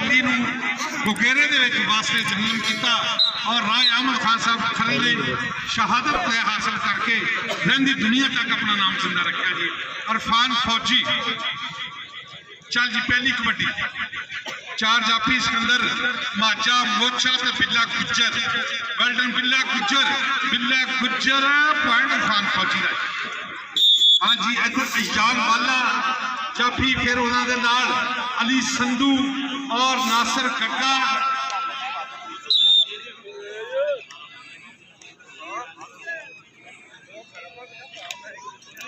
दिल्ली नूं गुगेरे दे विच वास्ते जमीन किया और राय अहमद खान साहब खरे ने शहादत हासिल करके रहिंदी दुनिया तक अपना नाम जिंदा रखा जी। इरफान फौजी चल जी पहली कबड्डी 4 जाफी सिकंदर माचा मोचा ते बिल्ला गुज्जर वेल्डन बिल्ला गुज्जर पॉइंट इरफान फौजी का। हाँ जी इधर इजान वाला जाफी फिर उन्होंने नाल अली संधू और नासिर कक्का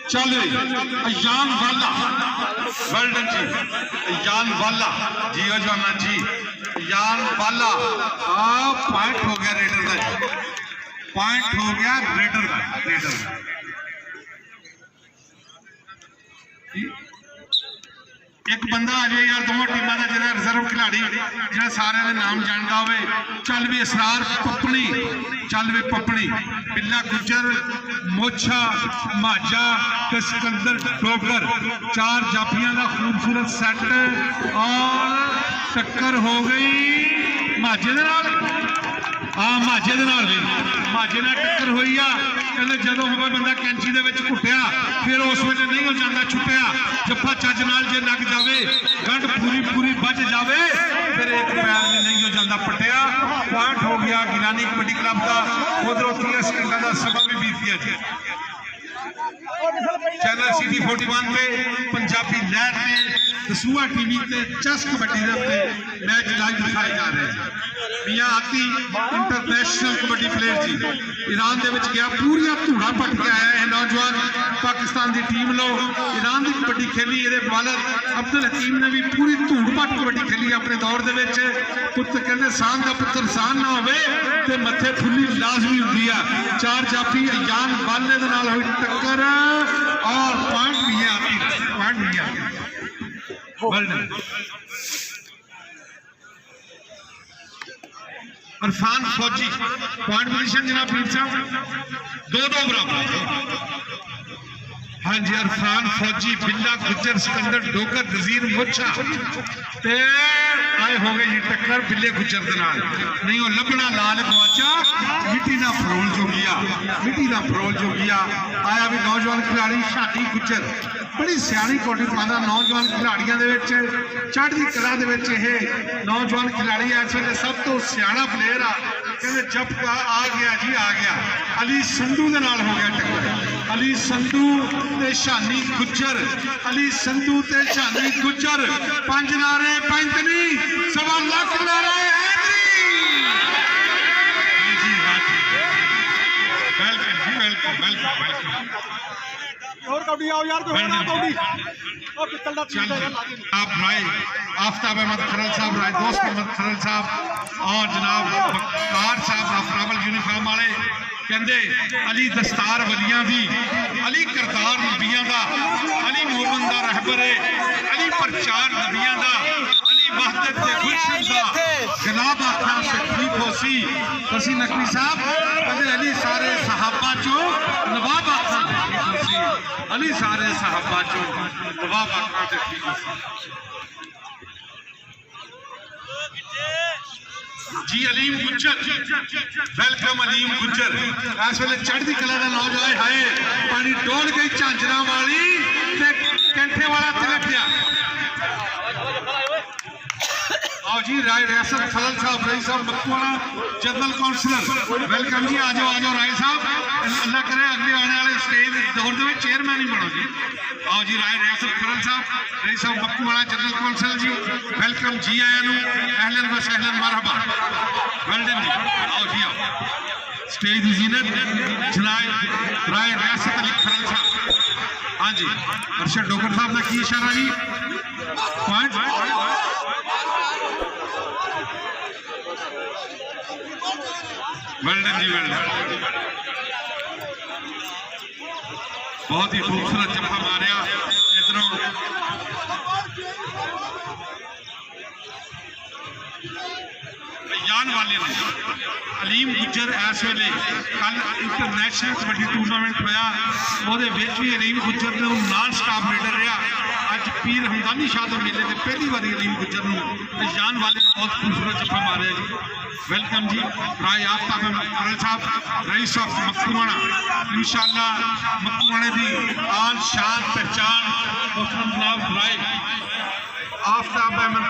चल अजान वाला वेल्डन जी अजान वाला जी अजाना जी अजान वाला पॉइंट हो गया रेडर का पॉइंट हो गया रेडर का एक बंदा आ जाए यार दोनों टीमों का जो रिजर्व खिलाड़ी जो सारे नाम जानता हो चल भी असरार पपनी चल भी पपनी बिल्ला गुज्जर मोछा माजा ते सिकंदर डोगर 4 जाफियां का खूबसूरत सैट और टक्कर हो गई माजे दे नाल। हाँ माजे दे नाल टक्कर हुई आ कहते जो होवे बंदा कैंची दे विच घुटिया फिर उस वेले नहीं हो जाता छुट्टिया जफ्फा चज नाल जे लग जाए गंढ पूरी बच जाए फिर एक पैर में नहीं हो जाता पटिया। पॉइंट हो गया गिलानी कबड्डी क्लब का। उधरों 30 सेकंड का समा भी बीत गया जी। चैनल सिटी 41 पे पंजाबी लहर पे दसूआ टीवी ते चेस कबड्डी के मैच लाइव दिखाए जा रहे हैं। मियां आती इंटरनेशनल कबड्डी प्लेयर जी ईरान दे विच गया पूरी धूड़ा पट के आया है नौजवान पाकिस्तान की टीम लो ईरान की कबड्डी खेली। ये बालर अब्दुल हकीम ने भी पूरी धूड़ पट कबड्डी खेली अपने दौर के पुत्र कहते सान का पुत्र सान ना होवे ते मथे फुल्ली लाजमी होंदी है। 4 जाफी अजान वाले दे नाल हुई टक्कर और पॉइंट भी है आती पॉइंट भी है इरफान फौजी पॉइंट पोजीशन जनाब पीर साहब 2-2 बराबर। हाँ जी इरफान फौजी बिल्ला गुज्जर सिकंदर डोगर नजीर मोछा ते आए हो गए जी टक्कर बिल्ले गुज्जर दे नाल नहीं वो लभना लाल गवाचा मिट्टी ना फरोल जोगिया आया भी नौजवान खिलाड़ी शादी गुज्जर बड़ी सियाणी कोटी पाता नौजवान खिलाड़ियों के चढ़ती कला नौजवान खिलाड़ी इस वे सब तो सियाणा प्लेयर आ कहते जब आ गया जी आ गया। अली संधू के नाल हो गया टक्कर अली संधू ते शानी गुज्जर अली संधू ते शानी गुज्जर 5 नारे 5 नहीं 1.25 लाख नारे आफ्ताब अहमद खरल साहब राजदोस्त अहमद खरल साहब और जनाब बकार साहब अफरावल यूनिफॉर्म वाले कहते अली दस्तार वलियां दी अली करतार नबियां दा अली मोमन दा रहबर अली प्रचार नबियां दा अली वहदत दे गुलशन दा जनाब आखा से ठीक होसी वसी नकवी साहब कहते अली सारे सहाबा चो नवाब आखा से ठीक होसी अली सारे सहाबा चो नवाब आखा से ठीक होसी जी। अलीम गुज्जर वेलकम अलीम गुज्जर इस वे चढ़ती कला का नौजवान है पानी डोल गई झांझरा वाली कैंठे वाला तिलकिया आओ जी राय रियासत खलल साहब रई साहब मक्कुआना जनरल काउंसलर वेलकम जी आ जाओ राय साहब अल्लाह करे अगले आने वाले स्टेज दौर के चेयरमैन ही बनो जी। आओ जी राय रियासत खलल साहब रई साहब मक्कुआना जनरल काउंसलर जी वेलकम जी आया अहलन व सहलन मरहबा वेल्डन जी। आओ जी आओ स्टेज की जीनत जनाब राय रियासत अली खलल साहब। हाँ जी अरशद डोगर साहब का की इशारा जी पॉइंट वेल्डन जी वेल्डन बहुत ही खूबसूरत जफा मारिया इधरों जान वाले ने अलीम गुज्जर इस वेले कल इंटरनेशनल कबड्डी टूरनामेंट होया ਉਹਦੇ ਵਿੱਚ भी अलीम गुज्जर ने नॉन स्टॉप लीडर रहा अज पीर हमदानी शाह के मेले से पहली बार अलीम गुज्जर ने जान वाले ने बहुत खूबसूरत जफा मारे जी वेलकम जी राय आफ्ताब अहमद साहब रईस ऑफ मक्कूवाणा इंशाअल्लाह मक्कूवाणे की आन शान पहचान जनाब राय आफ्ताब अहमद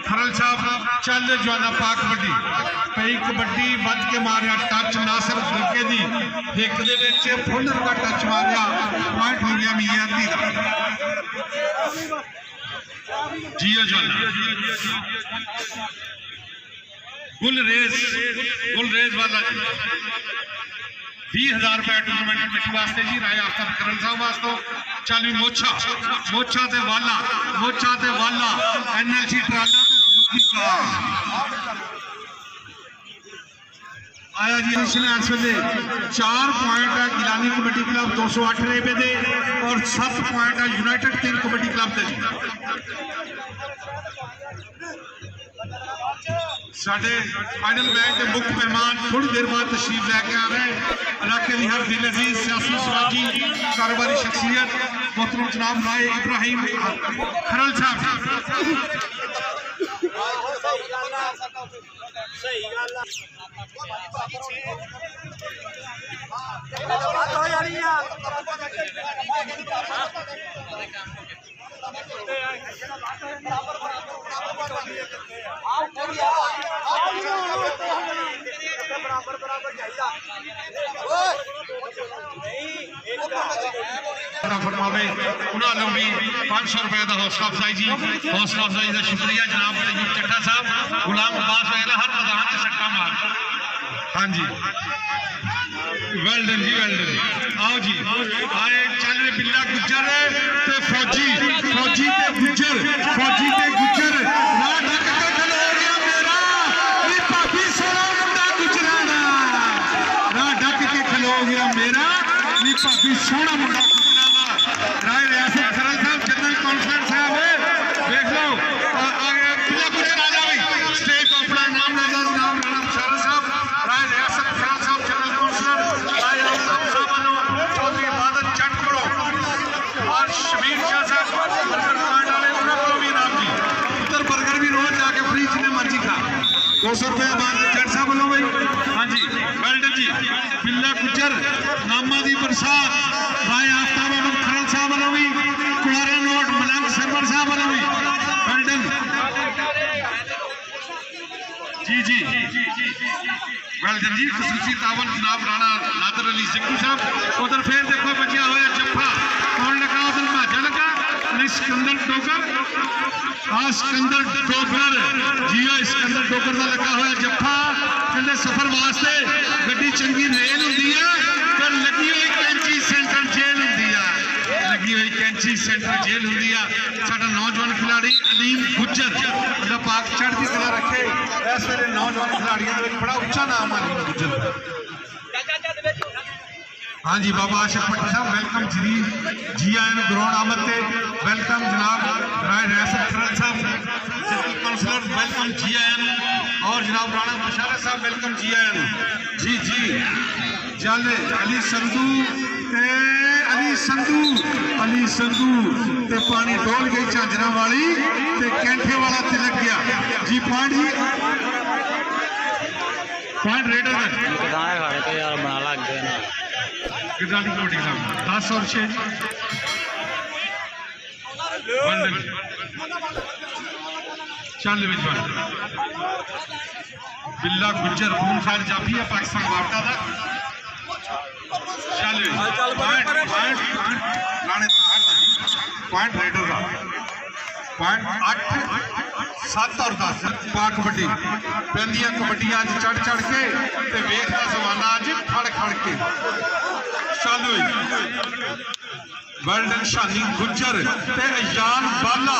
खरल साहब चल जवाना पाक कबड्डी पई कबड्डी बच के मारिया टच नासिर लगे दी हिक दे विच फुलर का टच मारिया पॉइंट हो गया मियाती दा जियो जवाना गुलरेज वाला 20,000 रुपए टूर्नामेंट कमेटी वास्ते जी राय आफ्ताब करन साहब वास्ते चल भी मोछा ते वाला एनएलसी ट्राला आया जी इस वेले 4 पॉइंट है गिलानी कबड्डी क्लब 208 रेबे दे और 7 पॉइंट है यूनाइटेड तीन कबड्डी क्लब दे साडे फाइनल मैच के मुख्य मेहमान थोड़ी देर बाद तशरीफ लैके आ रहे हैं इलाके की हर दिल अजीज सियासी समाजी कारोबारी शख्सियत मोहतरम जनाब राय इब्राहिम खरल साहब फरमावे उन्होंने भी 500 रुपए का हौसला अफजाई जी हौसला अफजाई का शुक्रिया जनाब तैयब चट्टा साहब गुलाम अब्बास वगैरह हर मैदान से सट्टा मार हाँ जी वेल्डन जी वेल्डन आओ जी आए चल रहे बिल्ला गुज्जर ते फौजी ते गुज्जर ना ढक के खलो गया मेरा नी भाभी सोना मुंडा गुजराना ना ढक के खलो गया मेरा नी भाभी सोना मुंडा गुजराना राय रियासत खरल साहब जनरल कॉन्फ्रेंस साहब देख लो बिल्ला गुज्जर आ जाए स्टेज पर अपना नाम राणा मुशर्रफ साहब राय रियासत खरल साहब जनरल काउंसलर राय साहब चौधरी इबादत जट करो और शबीर शाह साहब बर्गर पॉइंट वाले उन्होंने को भी नाम जी उधर बर्गर भी रोज जाके फ्री जिन्हें मर्जी खा 200 रुपये इबादत जट साहब बोलो भाई हाँ जी वेल्डन जी बिल्ला गुज्जर नामा दी बरसात राय आफ्ताब अहमद खरल साहब बोलो भी कुआरा नोट मलंग सरवर साहब बोलो भी वेल्डन जी वेल्डन जी खसूसी तावन जनाब राणा नादर अली सिंघू साहब उधर फिर देखो बचिया होया जफ्फा कौन लगा उधर भाजा लगा सिकंदर डोगर सिकंदर डोगर जी सिकंदर डोगर का लगा होया जफ्फा कहते सफर वास्ते गड्डी चंगी रेल होंगी है पर लगी हुई कैंची सेंट्रल जेल होंगी है लगी हुई कैंची सेंट्रल जेल होंगी है साडा नौजवान खिलाड़ी अलीम गुज्जर जो पाक चढ़ती कला रखे इस वेले नौजवान खिलाड़ियों में बड़ा उच्चा नाम है अलीम गुज्जर हाँ जी बाबा आशिक भट्टी साहब वेलकम जी आए ग्राउंड आमद से वेलकम जनाब राय रियासत खरल साहब जनरल काउंसलर वेलकम जी आए और जनाब राणा मुशर्रफ साहब वेलकम जी आए जी चल अली संधू ते पानी डोल गई झांजरा वाली ते कैंठे वाला तिलक गया जी पॉइंट रेडर यार बना लग गए ना गिरदारी कबड्डी क्लब 10 और 6 चल बिल्ला गुज्जर खून खार जाफी है पाकिस्तान वापटा था चल पॉइंट रेडर का पॉइंट 8 7 और 10 पा कबड्डी पैंदियां कबड्डियां अज चढ़ के ते वेखदा जमाना अज खड़ के चालू वेल्डन शानी गुज्जर ते अयान बाला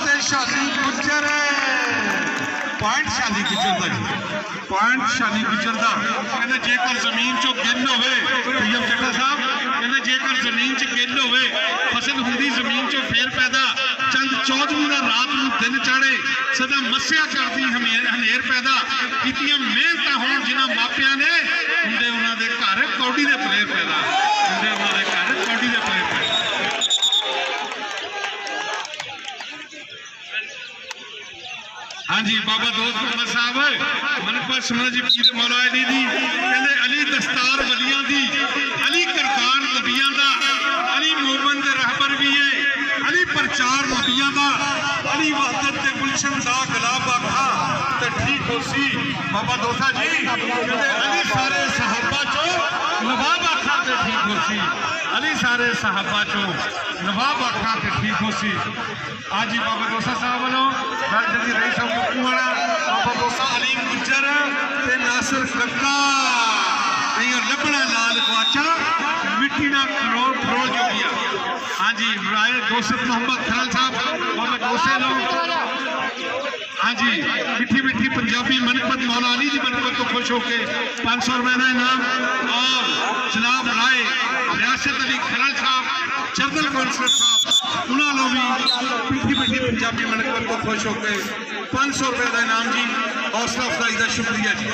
ते शानी गुज्जर पॉइंट शानी गुज्जर का जी पॉइंट शानी गुज्जर का कहते जेकर जमीन चो गिल होवे तैयब चट्टा साहब कहते जेकर जमीन च गिल होवे फसल हुंदी जमीन चो फेर पैदा चंद चौधरी का रात में दिन चाड़े सदा ਮੱਸਿਆ ਕਰਦੀ ਹਨੇਰ ਪੈਦਾ ਕੀਤੀਆਂ ਮਿਹਨਤਾਂ ਹੋਣ ਜਿਨ੍ਹਾਂ ਮਾਪਿਆਂ ਨੇ ਹੁੰਦੇ ਉਹਨਾਂ ਦੇ ਘਰ ਕੌਡੀ ਦੇ ਪਲੇਅਰ ਪੈਦਾ ਹੁੰਦੇ ਉਹਨਾਂ ਦੇ ਘਰ ਕੌਡੀ ਦੇ ਪਲੇਅਰ ਪੈਦਾ। हाँ जी बाबा दोस्त मोहम्मद साहब मनपा सुना जी पीर मौला अली दी कहते अली दस्तार वलियां दी अली करतार नबियां दा अली मोमन दे रहबर भी है अली प्रचार नबियां दा अली वहदत ते गुलशन दा गुलाब आखा ते ठीक होसी बाबा दोसा जी कहते अली सारे सहाबा चो नवाब आखा ते ठीक होसी अली सारे सहाबा चो नवाब आखा ते ठीक होसी। आज ही बाबा दोसा साहब वालों गल जल्दी रही सब मुक्कू वाला बाबा दोसा अली गुजर ते नासिर कक्का नहीं लबड़ा लाल गवाचा मिट्टी ना करोड़ करोड़ जो किया। हाँ जी राय दोस्त मोहम्मद खरल साहब बाबा दोसे लोग हाँ जी मिठी मिठी पंजाबी मनपत मौला अली जी मनपत तो खुश होके 500 रुपए का इनाम और जनाब राय रियासत अली खरल साहब जरनल कौंसलर साहब उन्होंने भी मिठी मिठी पंजाबी मनपत तो खुश होके 500 रुपए का इनाम जी हौसला अफजाई का शुक्रिया जी।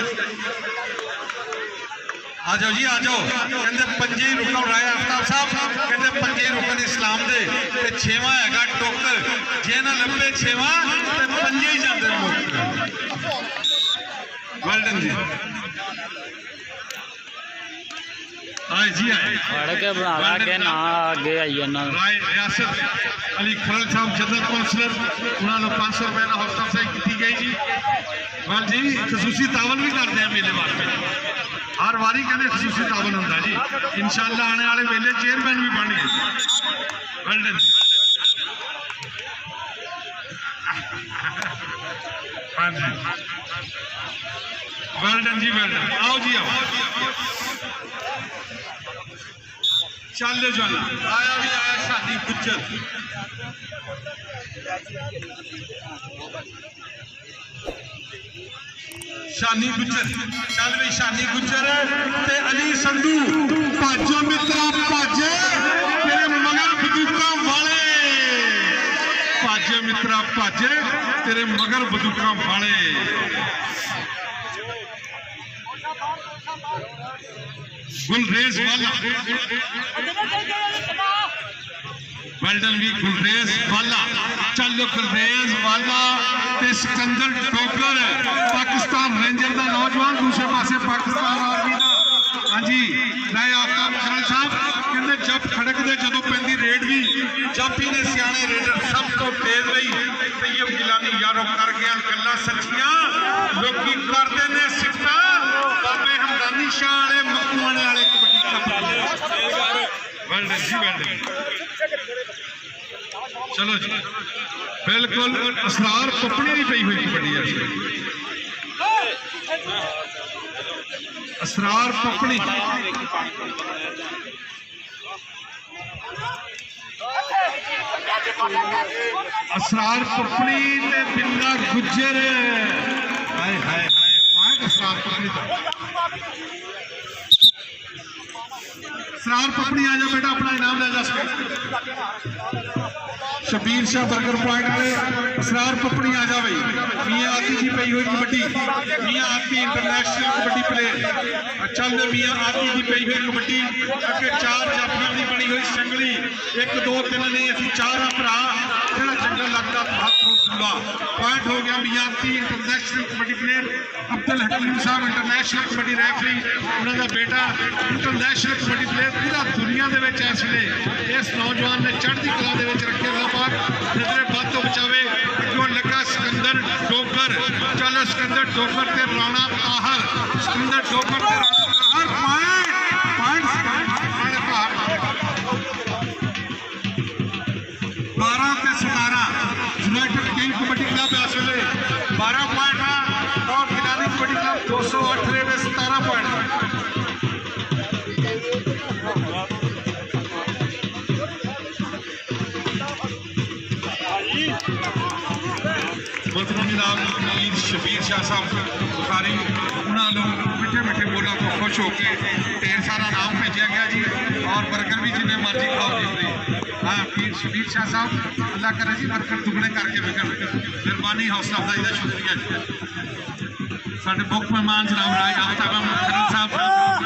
आ जाओ जी आ जाओ कहते पंजे रुकन राय आफ्ताब साहब कहते पंजे रुकन इस्लाम दे ते छेवां हैगा टुक जे ना लंबे छेवां ते पंजे ही जांदे मुक। वेल्डन जी आए जी आए पढ़ के बना के ना आगे आई जाना। राय रियासत अली खरल साहब जनरल कौंसलर उन्होंने 500 रुपए का हौसला अफजाई की गई जी। वाल जी खसूसी तावन भी करते हैं मेले वास्ते हर वारी कहते खसूसी तावन होंगे जी इंशाअल्लाह आने वाले मेले चेयरमैन भी बन गए। वेल्डन हाँ जी वेल्डन जी वेल्डन आओ जी आओ चल जाना आया भी आया शादी गुज्जर शानी गुज्जर चल भी शानी गुज्जर ते अली संधू भाजो मित्रा भाजे तेरे मगर बंदूका वाले भाजे मित्रा भाजे तेरे मगर बंदूका वाले। गुलरेज वाला वेल्डन भी गुलरेज वाला चलो गुलरेज वाला ते सिकंदर डोगर पाकिस्तान रेंजर का नौजवान दूसरे पासे पाकिस्तान आर्मी का। हाँ जी राय आफ्ताब खरल साहब कहते जब खड़क दे जो पैंदी रेड भी जब ही ने सियाने रेडर सब तो तेज रही तैयब गिलानी यारों कर गया गल्ला सच्चियां लोकी करते ने सिक्का बाबे हमदानी शाह वाले मक्कू वाले कबड्डी कप वेल्डन जी वेल्डन। चलो जी बिल्कुल असरार पपड़ी नहीं पई हुई कबड्डी असरार पपड़ी असरार पपड़ी ते बिंदा गुज्जर हाय हाय हाय असरार पपड़ी असरार पपड़ी आ जा बेटा अपना इनाम ले जा सके। शबीर शाह बर्गर पॉइंट वाले असरार पपड़ी आ जा भाई मियाँ आती जी पई हुई कबड्डी मियाँ आती इंटरनेशनल कबड्डी प्लेयर चल मियाँ आती जी पई हुई कबड्डी अगे 4 जाफियां की बनी हुई संगली 1 2 3 नहीं असी 4 भरा जो चंगा लगता हाथ पूरा पॉइंट हो गया मियाँ आती इंटरनेशनल कबड्डी प्लेयर अब्दुल हकीम साहब इंटरनेशनल कबड्डी रेफरी उन्होंने बेटा इंटरनेशनल कबड्डी प्लेयर पूरा दुनिया के इस वे इस नौजवान ने चढ़ती कला रखे नजरे बद तो बचावे अगों लगा सिकंदर डोगर चल सिकंदर डोगर ते राणा ताहर सिकंदर डोगर ते राणा ताहर पॉइंट 12 ते 17 यूनाइटेड किंग कबड्डी क्लब इस वे 12 पॉइंट और गिलानी कबड्डी क्लब 208 में 17 पॉइंट। शबीर शाह साहब बुखारी उन्होंने मिठे मिठे बोलों को खुश होकर ढेर सारा नाम भेजा गया जी और बर्गर भी जिन्हें मर्जी खाओ जी। हाँ शबीर शाह साहब अल्लाह करे जी बरकत दुगने करके विकन मेहरबानी हौसला अफजाई का शुक्रिया जी साढ़े मुख्य मेहमान जनाब राय आफ्ताब अहमद खरल साहब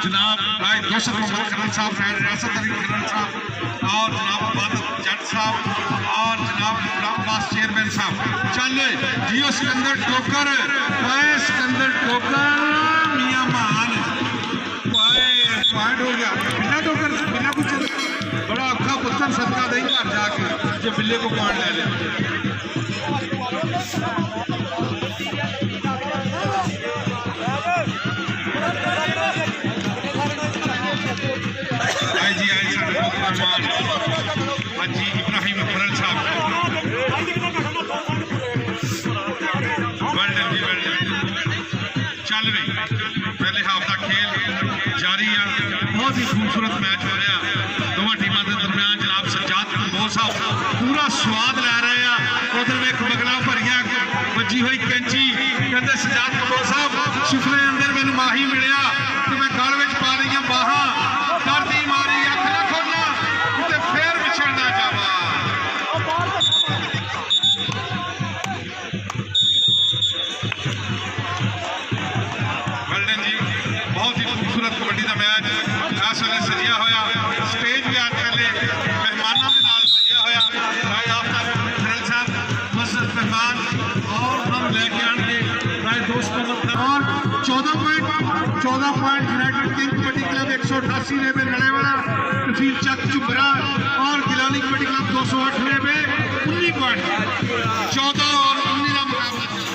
जनाब राय दोस्त मोहम्मद खरल साहब रियासत अली खरल साहब और जनाब इबादत जट साहब और जनाब गुलाम अब्बास चेयरमैन साहब चल जियो सिकंदर टोकर सिकंदर टोकर मियाँ मान पॉइंट हो गया बिना टोकर बिना कुछ बड़ा औखा पुत्र सदका दही घर जाके जो बिल्ले को पॉइंट ले ले हाजी इब्राहिम खरल साहब चल रही पहले हाफ का खेल जारी है बहुत ही खूबसूरत मैच हो रहा दोवां टीमों के दरम्यान जनाब सज्जाद कंबोज साहब पूरा स्वाद लै रहे हैं उधर वेख बगला भरिया बजी हुई कैंची कहते सज्जाद कंबोज साहब सुफले अंदर मैंने माही मिलिया तो मैं गल में पा रही बाहां दर्दी मारी अख ना खोलना तो फिर विछड़ना जावा वेल्डन जी बहुत ही खूबसूरत कबड्डी का मैच इस वे सजिया होया स्टेज भी आज पहले मेहमानों के नाल सजिया होया राय आफ्ताब खरल साहब मसद मेहमान और हम लेके आएंगे राय दोस्त और 14 point United king kabaddi club 188 लेवे लड़े वाला तहसील चक चुबरा और गिलानी कबड्डी क्लब 208 लेवे 19 पॉइंट 14 और 19 का मुकाबला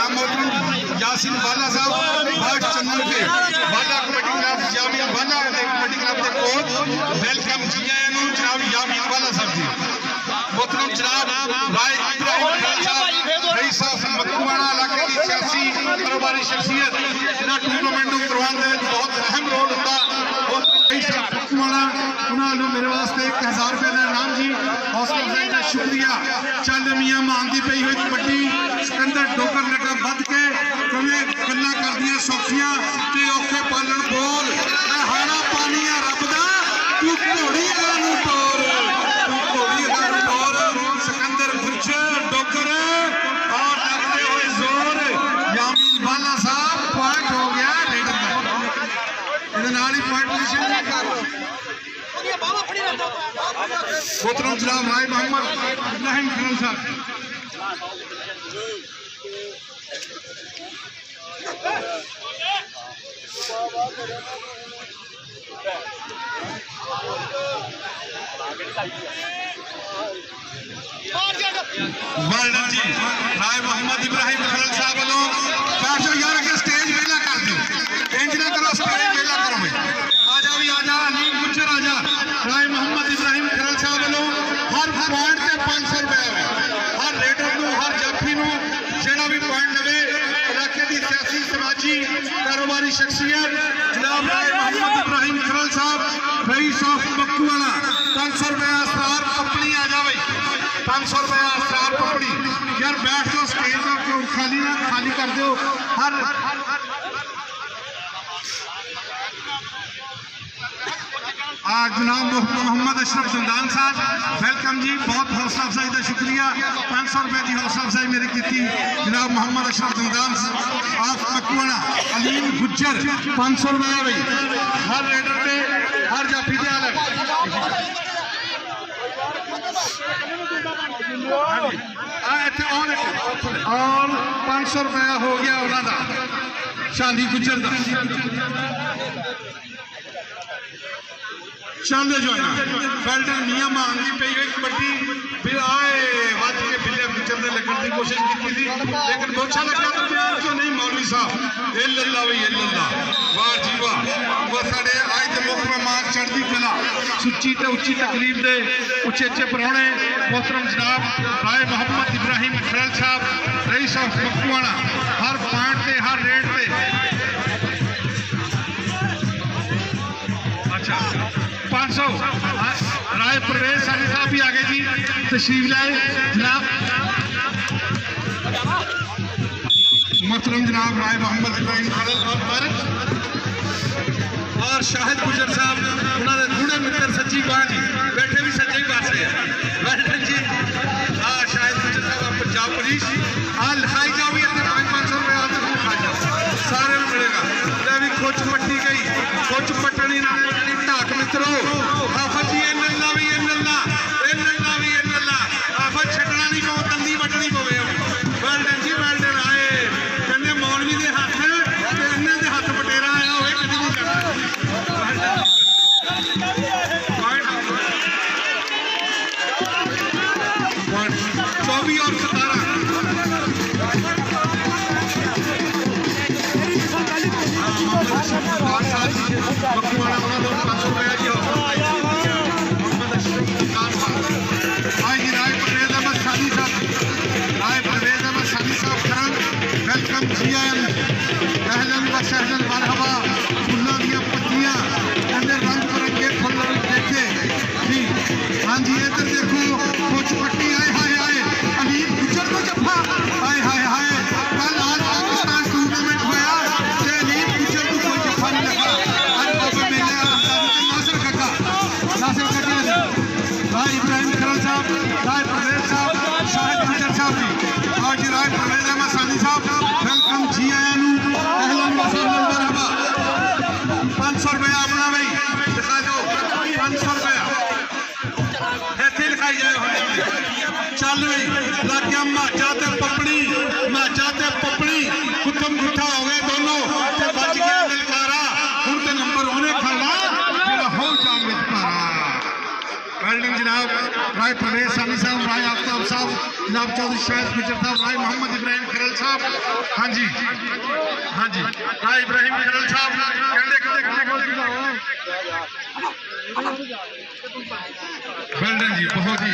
यासिन वाला साहब फर्स्ट चैनल पे वाला कबड्डी क्लब यामीन वाला कबड्डी क्लब के कोच वेलकम जी आया नु जनाब यामीन वाला साहब जी मोहतरम जनाब राय इब्राहिम खान साहब रईस साहब मक्कुवाड़ा इलाके की सियासी कारोबारी शख्सियत इना टूर्नामेंट को करवाने में बहुत अहम रोल होता और रईस साहब मक्कुवाड़ा उन्होंने मेरे वास्ते 1000 रुपए का इनाम जी हौसला अफजाई का शुक्रिया चल मियां मांगदी पई हुई कबड्डी सिकंदर डोकर लगा बद के कमें गल्लां करदियां सौखियां ते औखे पालन बोल हाड़ा पानिया रब दा तू घोड़ी नूं तोर तू घोड़ी नूं तोर सिकंदर गुरजर डोकर और लगते हुए जोर यामीन वाला साहब पॉइंट हो गया लीडर का इहदे नाल ही पॉइंट पोजीशन मोहतरम जनाब राय मोहम्मद इब्राहिम खान साहब वर्ल्डन जी राय मोहम्मद इब्राहिम खरल साहब वालों बैठ जाओ यार, अगर स्टेज वेला कर दो, इंज ना करो, स्टेज वेला करो भाई। आजा भी आजा, अलीम गुज्जर आजा। राय मोहम्मद इब्राहिम खरल साहब वालों हर पॉइंट से 500 रुपए हर रेडर को, हर जाफी को जेड़ा भी पॉइंट लवे इलाके की सियासी समाजी कारोबारी शख्सियत जनाब राय मोहम्मद इब्राहिम खरल साहब रईस ऑफ मक्कूवाला 500 रुपया असरार पपड़ी आ जा भाई, 500 रुपया असरार पपड़ी। यार बैठ जाओ, स्टेज को खाली ना खाली कर दो। हर जनाब मोहम्मद अशरफ जमदान साहब वेलकम जी, बहुत हौसला अफजाई का शुक्रिया। 500 रुपए की हौसला अफजाई मेरी की जनाब मोहम्मद अशरफ जमदान आप मकवाना अलीम गुज्जर 500 रुपया भाई हर रेडर पे, हर जाफी के अलग और 500 रुपया हो गया उन्होंने शादी गुज्जर का। चल जो ना बेल्टन मियां मांगती पई हुई कबड्डी, फिर आए वज के बिल्ले गुज्जर ने लगने की कोशिश की थी, लेकिन बहुत अच्छा लगा तो प्यार क्यों नहीं मौलवी साहब इल्लल्लाह वी इल्लल्लाह, वाह जी वाह। वो साडे आज दे मुख मेहमान चढ़दी कला सुच्ची ते उच्ची तकलीफ दे उच्चे उच्चे परौणे मोहतरम जनाब राय मोहम्मद इब्राहिम खरल साहब रईस ऑफ मक्कूवाला हर पॉइंट से हर रेट पे। अच्छा 500 राय परवेज सानी साहब भी आगे जी तशरीफ लाए जनाब। मोहतरम जनाब राय मोहम्मद इब्राहिम खरल और शाहिद गुजर साहब उन्होंने थोड़े मित्र सच्ची बात जी बैठे भी सच्चे पासे है वेल्डन जी। हाँ शाहिद गुजर साहब पंजाब पुलिस हाँ लिखाई जाओ भी अपने 500 रुपये आप लिखा जाओ सारे में मिलेगा। भी खोच पट्टी गई, खोच पट्टनी ना ढाक मित्रों आफत जी इन्नल्ला भी इन्नल्ला इन्नल्ला भी इन्नल्ला आफत छटना नहीं पो तंदी बटनी पवे। वेल्डन जी वेल्डन आए कहने मौलवी के हाथ इन्हों के हाथ बटेरा आया हुए कभी नहीं करना। 24 और 17 वेलकम जी अहलन व सहलन मरहबा। फुलों दी पत्तियां कहते रंग बिरंगे फुल देखे जी। हाँ जी इधर देखो कुछ पट्टी आए हाय हाय अलीम गुज्जर को जफा हाय हाय हाय कल आज पाकिस्तान टूर्नामेंट होया ते अलीम गुज्जर को कोई जफा नहीं लगा। आज बाबा मेले नासिर काका राय इब्राहिम खरल साहब राय परवेज साहब शाहिद गुज्जर साहब जी और जी राय परवेज अहमद सानी साहब वेलकम जी आया अहलन व सहलन मरहबा। 500 रुपया अपना भाई दिखा दो 500 रुपया ऐसे लिखाई जाए। चल भाई लागे माचा ते पपड़ी कुथम कुथा हो गए दोनों ते बच गया ललकारा हुण ते नंबर उन्हें खड़ा जेड़ा हो जाम विच पारा। वेल्डिंग जनाब राय परवेज सानी साहब राय आफ्ताब साहब जनाब चौधरी शाहिद गुज्जर साहब राय मोहम्मद इब्राहिम खरल साहब। हाँ जी राय इब्राहिम खरल साहब वेल्डन जी बहुत ही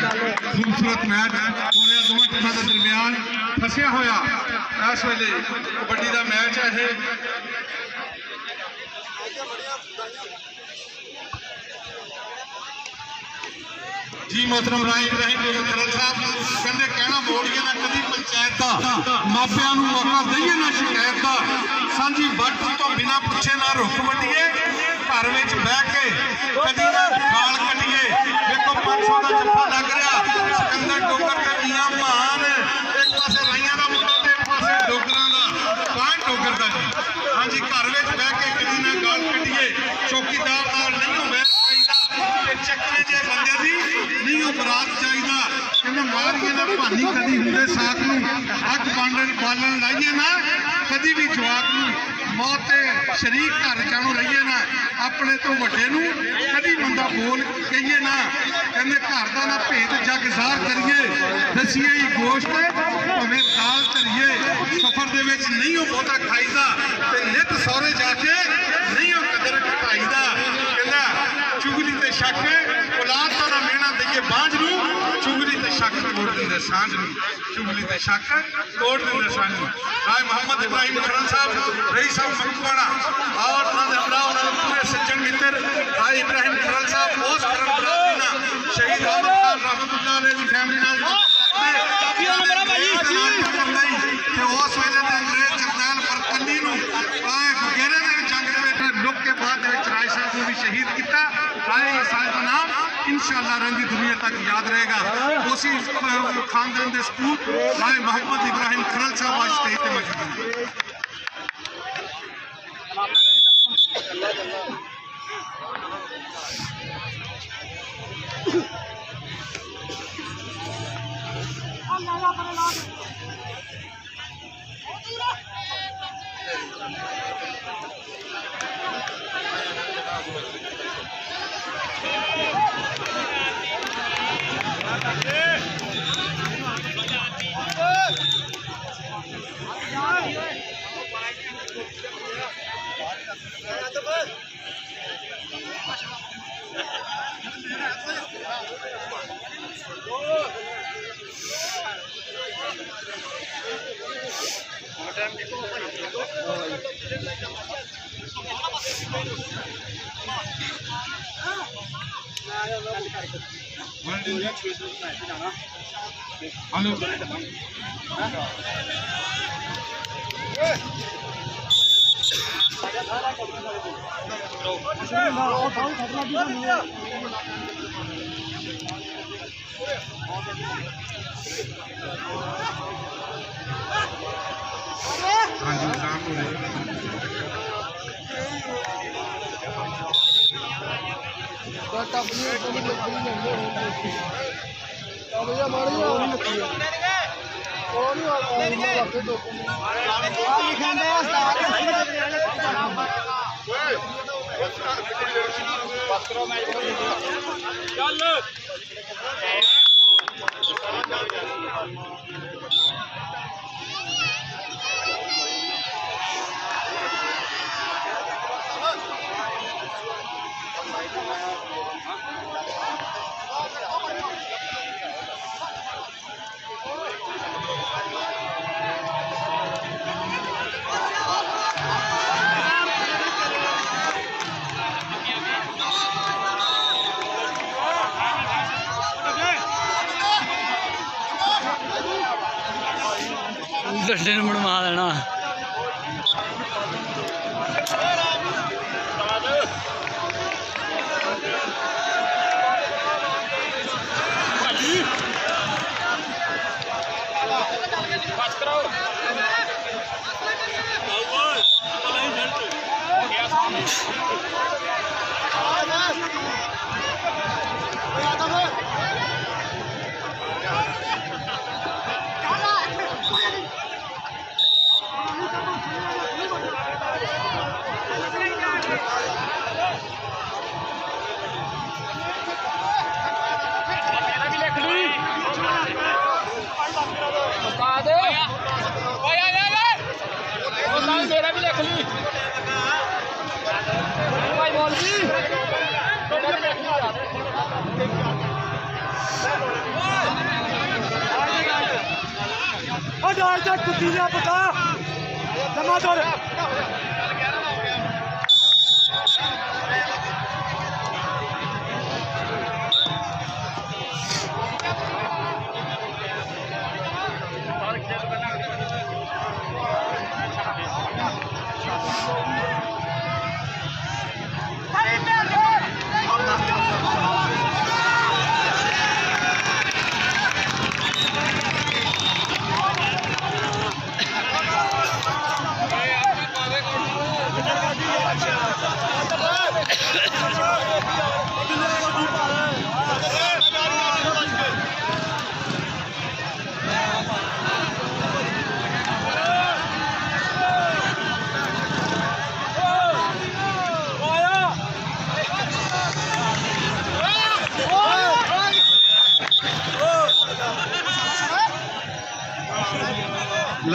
खूबसूरत मैच पूरे दोनों टीमों के दरमियान फसिया होया इस वेले कबड्डी का मैच है। जी मोहतरम राय इब्राहिम खरल साहब कहते कहना मोड़िए ना कभी पंचायत का मापिया मौका दईए ना शिकायत का सांझी वट तो बिना पुछे ना रुख वटिए घर में बह के कभी ना गाल कटिए। देखो 500 का जफा लग रहा सिकंदर डोगर का मियां महान एक पासे राइया का मुंडा एक पासे डोगरा का कान डोगर का जी। हाँ जी घर में बह के कभी ना गाल कटिए चौकीदार नाल नहीं हो चक्करे जे बंदे दी नहीं हो बरात चाहिए कहते मारिए ना भानी कभी होंगे साथ में अग बालन लाइए ना कभी भी जवाब मौत के शरीक घर जानू रहिए ना, अपने तो वड्डे नू कदी बंदा बोल कहिए ना, कहते घर का ना भेद जगजार करिए, दसीए ही गोश्त भावें दाल धरिए, सफर दे विच नहीं हो बहुता खाईदा ते नित सौरे जाके नहीं हो कदर घटाईदा। कहंदा चुगली ते शक औलाद तो ना मेहना दईए बांझ नू, चुगली ते शक तोड़ दिंदे सांझ नू, चुगली ते शक तोड़ दिंदे सांझ नू। भाई मोहम्मद इब्राहिम खरल साहब रही साहब मकवाड़ा और उन्होंने हमरा उन्होंने पूरे सज्जन मित्र भाई इब्राहिम खरल साहब बहुत करम बरादरी ना शहीद अहमद खान रहमतुल्लाह अलैह दी फैमिली नाल उस वेले अंग्रेज जरनैल बरकंदी नू घेरे दे जंग दे विच लुक के बाद राय साहब को भी शहीद किया। राय साहब का नाम इंशाअल्लाह रंगी दुनिया तक याद रहेगा। उसी खानदान के सपूत राय मोहम्मद इब्राहिम खरल साहब आज स्टेज पर मौजूद हैं। डंडे ने बनवा देना। कुत्ती का पता जमा कर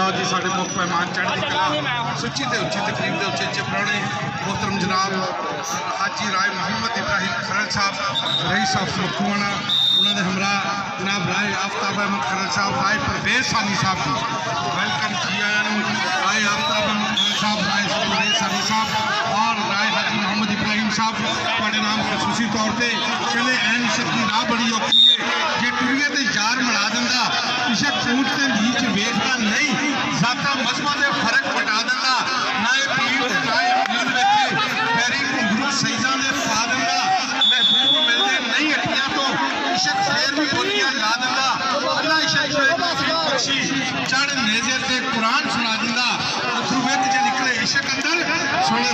ਲਓ ਜੀ ਸਾਡੇ ਮੁੱਖ ਮਹਿਮਾਨ ਚੜ੍ਹਦੀ ਕਲਾ ਸੁੱਚੀ ਤੇ ਉੱਚੀ ਤਕਰੀਬ ਦੇ ਉੱਚੇ ਪ੍ਰਾਹੁਣੇ ਮੁਹਤਰਮ ਜਨਾਬ ਹਾਜੀ ਰਾਏ ਮੁਹੰਮਦ ਇਬਰਾਹੀਮ ਖਰੜ ਸਾਹਿਬ ਰਈਸ ਆਫ ਮਖੂਆਣਾ, ਉਹਨਾਂ ਦੇ ਹਮਰਾਹ ਜਨਾਬ ਰਾਏ ਆਫਤਾਬ ਅਹਿਮਦ ਖਰੜ ਸਾਹਿਬ, ਰਾਏ ਪਰਵੇਜ਼ ਸਾਨੀ ਸਾਹਿਬ ਜੀ, ਵੈਲਕਮ ਜੀ ਆਇਆਂ ਨੂੰ। ਰਾਏ ਆਫਤਾਬ ਅਹਿਮਦ ਖਰੜ ਸਾਹਿਬ, ਰਾਏ ਪਰਵੇਜ਼ ਸਾਨੀ ਸਾਹਿਬ ਔਰ ਰਾਏ ਹਾਜੀ ਮੁਹੰਮਦ ਇਬਰਾਹੀਮ ਸਾਹਿਬ, ਤੁਹਾਡੇ ਨਾਮ ਖਸੂਸੀ ਤੌਰ ਤੇ ਕਹਿੰਦੇ ਐਨ ਇਸ਼ਕ ਦੀ ਰਾਹ ਬੜੀ ਔਖੀ ਹੈ, ਜੇ ਟੁਰੀਏ ਤੇ ਯਾਰ ਮਿਲਾ ਦਿੰਦਾ, ਇਸ਼ਕ ਪੂੰਛ ਤੇ ਨੀਚ ਵੇਖਦਾ ਨਹੀਂ, ਜ਼ਾਤਾਂ ਮਜ਼ਹਬਾਂ ਦੇ ਫਰਕ ਮਿਟਾ ਦਿੰਦਾ, ਨਾ ਇਹ ਪੀਰ ਤੇ ਨਾ ਇਹ ਪੀਰ ਵੇਖੇ, ਪੈਰੀ ਘੁੰਗਰੂ ਸਈਦਾਂ ਦੇ ਪਾ ਦਿੰਦਾ, ਮਹਿਬੂਬ ਮਿਲਦੇ ਨਹੀਂ ਅੱਖੀਆਂ ਤੋਂ, ਇਸ਼ਕ ਫੇਰ ਵੀ ਬੋਲੀਆਂ ਲਾ ਦਿੰਦਾ, ਅੱਲਾ ਇਸ਼ਕ ਦੇ ਨਸੀਬ ਬਖਸ਼ੀ ਚੜ੍ਹ ਨੇਜ਼ੇ ਤੇ ਕੁਰਾਨ ਸੁਣਾ ਦਿੰਦਾ, ਅਥਰੂ ਵੇਖ ਜੇ ਨਿਕਲੇ ਇਸ਼ਕ ਅੰਦਰ, ਸੁਣੇ